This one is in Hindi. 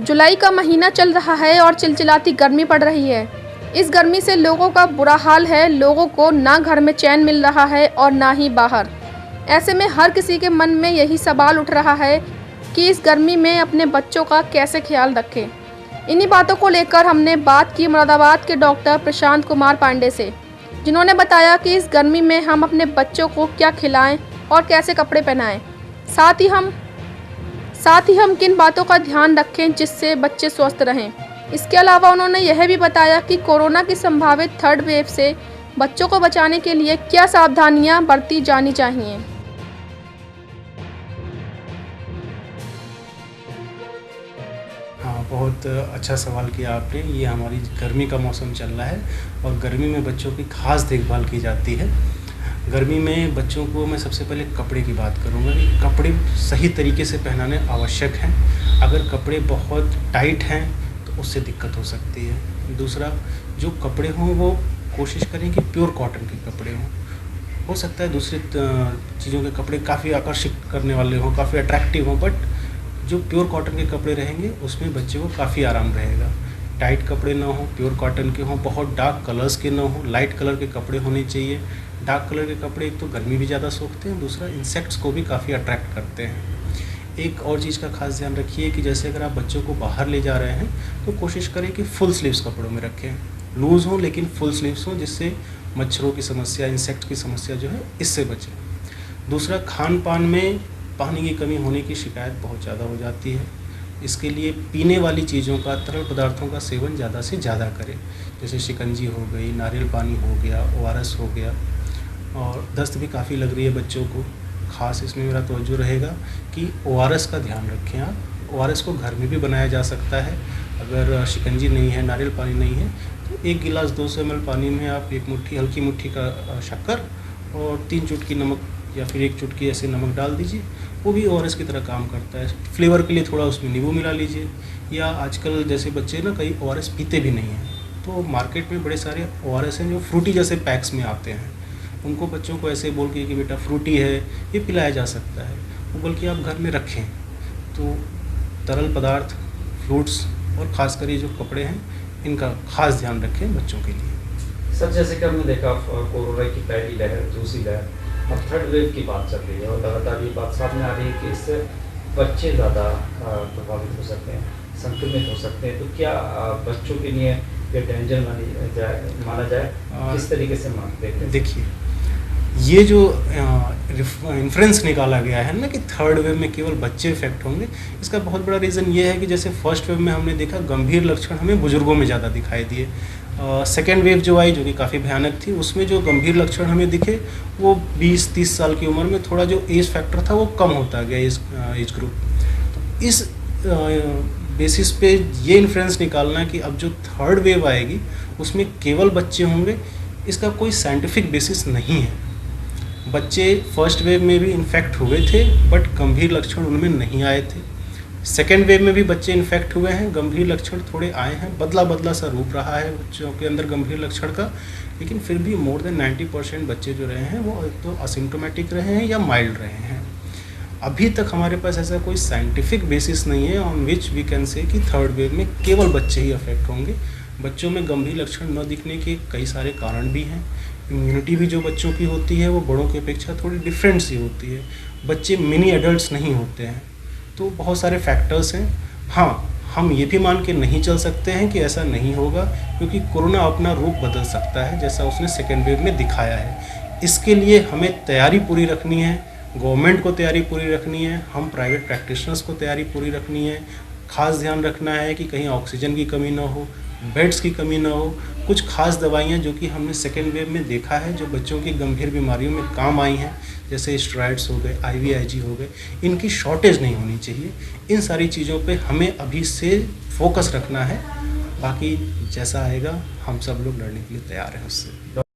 जुलाई का महीना चल रहा है और चिलचिलाती गर्मी पड़ रही है। इस गर्मी से लोगों का बुरा हाल है। लोगों को ना घर में चैन मिल रहा है और ना ही बाहर। ऐसे में हर किसी के मन में यही सवाल उठ रहा है कि इस गर्मी में अपने बच्चों का कैसे ख्याल रखें। इन्हीं बातों को लेकर हमने बात की मुरादाबाद के डॉक्टर प्रशांत कुमार पांडे से, जिन्होंने बताया कि इस गर्मी में हम अपने बच्चों को क्या खिलाएं और कैसे कपड़े पहनाएं। साथ ही हम किन बातों का ध्यान रखें जिससे बच्चे स्वस्थ रहें। इसके अलावा उन्होंने यह भी बताया कि कोरोना की संभावित थर्ड वेव से बच्चों को बचाने के लिए क्या सावधानियां बरती जानी चाहिए। हाँ, बहुत अच्छा सवाल किया आपने। ये हमारी गर्मी का मौसम चल रहा है और गर्मी में बच्चों की खास देखभाल की जाती है। गर्मी में बच्चों को मैं सबसे पहले कपड़े की बात करूँगा कि कपड़े सही तरीके से पहनाने आवश्यक हैं। अगर कपड़े बहुत टाइट हैं तो उससे दिक्कत हो सकती है। दूसरा, जो कपड़े हों वो कोशिश करें कि प्योर कॉटन के कपड़े हों। हो सकता है दूसरी चीज़ों के कपड़े काफ़ी आकर्षित करने वाले हों, काफ़ी अट्रैक्टिव हों, बट जो प्योर कॉटन के कपड़े रहेंगे उसमें बच्चे को काफ़ी आराम रहेगा। टाइट कपड़े ना हो, प्योर कॉटन के हों, बहुत डार्क कलर्स के ना हो, लाइट कलर के कपड़े होने चाहिए। डार्क कलर के कपड़े एक तो गर्मी भी ज़्यादा सोखते हैं, दूसरा इंसेक्ट्स को भी काफ़ी अट्रैक्ट करते हैं। एक और चीज़ का खास ध्यान रखिए कि जैसे अगर आप बच्चों को बाहर ले जा रहे हैं तो कोशिश करें कि फुल स्लीव्स कपड़ों में रखें। लूज़ हों लेकिन फुल स्लीव्स हों, जिससे मच्छरों की समस्या, इंसेक्ट की समस्या जो है इससे बचें। दूसरा, खान पान में पानी की कमी होने की शिकायत बहुत ज़्यादा हो जाती है। इसके लिए पीने वाली चीज़ों का, तरल पदार्थों का सेवन ज़्यादा से ज़्यादा करें। जैसे शिकंजी हो गई, नारियल पानी हो गया, ORS हो गया। और दस्त भी काफ़ी लग रही है बच्चों को, ख़ास इसमें मेरा तवज्जो रहेगा कि ORS का ध्यान रखें आप। ORS को घर में भी बनाया जा सकता है। अगर शिकंजी नहीं है, नारियल पानी नहीं है, तो 1 गिलास 200 ml पानी में आप 1 मुट्ठी, हल्की मुट्ठी का शक्कर और 3 चुटकी नमक या फिर 1 चुटकी ऐसे नमक डाल दीजिए। वो भी ORS की तरह काम करता है। फ्लेवर के लिए थोड़ा उसमें नींबू मिला लीजिए। या आजकल जैसे बच्चे ना कई ORS पीते भी नहीं हैं, तो मार्केट में बड़े सारे ORS हैं जो फ्रूटी जैसे पैक्स में आते हैं। उनको बच्चों को ऐसे बोल के कि बेटा फ्रूटी है, ये पिलाया जा सकता है। वो बोल के आप घर में रखें। तो तरल पदार्थ, फ्रूट्स और ख़ासकर ये जो कपड़े हैं इनका खास ध्यान रखें बच्चों के लिए। सर, जैसे कि हमने देखा कोरोना की पहली लहर, दूसरी लहर, अब थर्ड वेव की बात चल रही है और लगातार ये बात सामने आ रही है कि इससे बच्चे ज़्यादा प्रभावित हो सकते हैं, संक्रमित हो सकते हैं। तो क्या बच्चों के लिए ये डेंजर माना जाए? किस तरीके से देखते हैं? देखिए, ये जो इन्फ्रेंस निकाला गया है ना कि थर्ड वेव में केवल बच्चे इफेक्ट होंगे, इसका बहुत बड़ा रीज़न ये है कि जैसे फर्स्ट वेव में हमने देखा गंभीर लक्षण हमें बुजुर्गों में ज़्यादा दिखाई दिए। सेकेंड वेव जो आई, जो कि काफ़ी भयानक थी, उसमें जो गंभीर लक्षण हमें दिखे वो 20-30 साल की उम्र में थोड़ा जो एज फैक्टर था वो कम होता गया, एज ग्रुप। तो इस बेसिस पे ये इन्फ्रेंस निकालना कि अब जो थर्ड वेव आएगी उसमें केवल बच्चे होंगे, इसका कोई साइंटिफिक बेसिस नहीं है। बच्चे फर्स्ट वेव में भी इन्फेक्ट हुए थे बट गंभीर लक्षण उनमें नहीं आए थे। सेकेंड वेव में भी बच्चे इन्फेक्ट हुए हैं, गंभीर लक्षण थोड़े आए हैं, बदला सा रूप रहा है बच्चों के अंदर गंभीर लक्षण का, लेकिन फिर भी मोर देन 90% बच्चे जो रहे हैं वो एक तो असिम्प्टोमेटिक रहे हैं या माइल्ड रहे हैं। अभी तक हमारे पास ऐसा कोई साइंटिफिक बेसिस नहीं है on which we can say कि थर्ड वेव में केवल बच्चे ही अफेक्ट होंगे। बच्चों में गंभीर लक्षण न दिखने के कई सारे कारण भी हैं। इम्यूनिटी भी जो बच्चों की होती है वो बड़ों की अपेक्षा थोड़ी डिफरेंट सी होती है। बच्चे मिनी एडल्ट्स नहीं होते हैं, तो बहुत सारे फैक्टर्स हैं। हाँ, हम ये भी मान के नहीं चल सकते हैं कि ऐसा नहीं होगा, क्योंकि कोरोना अपना रूप बदल सकता है जैसा उसने सेकेंड वेव में दिखाया है। इसके लिए हमें तैयारी पूरी रखनी है, गवर्नमेंट को तैयारी पूरी रखनी है, हम प्राइवेट प्रैक्टिशनर्स को तैयारी पूरी रखनी है। खास ध्यान रखना है कि कहीं ऑक्सीजन की कमी ना हो, बेड्स की कमी ना हो। कुछ खास दवाइयाँ जो कि हमने सेकेंड वेव में देखा है जो बच्चों की गंभीर बीमारियों में काम आई हैं, जैसे स्टेरॉइड्स हो गए, IVIG हो गए, इनकी शॉर्टेज नहीं होनी चाहिए। इन सारी चीज़ों पे हमें अभी से फोकस रखना है। बाकी जैसा आएगा हम सब लोग लड़ने के लिए तैयार हैं उससे।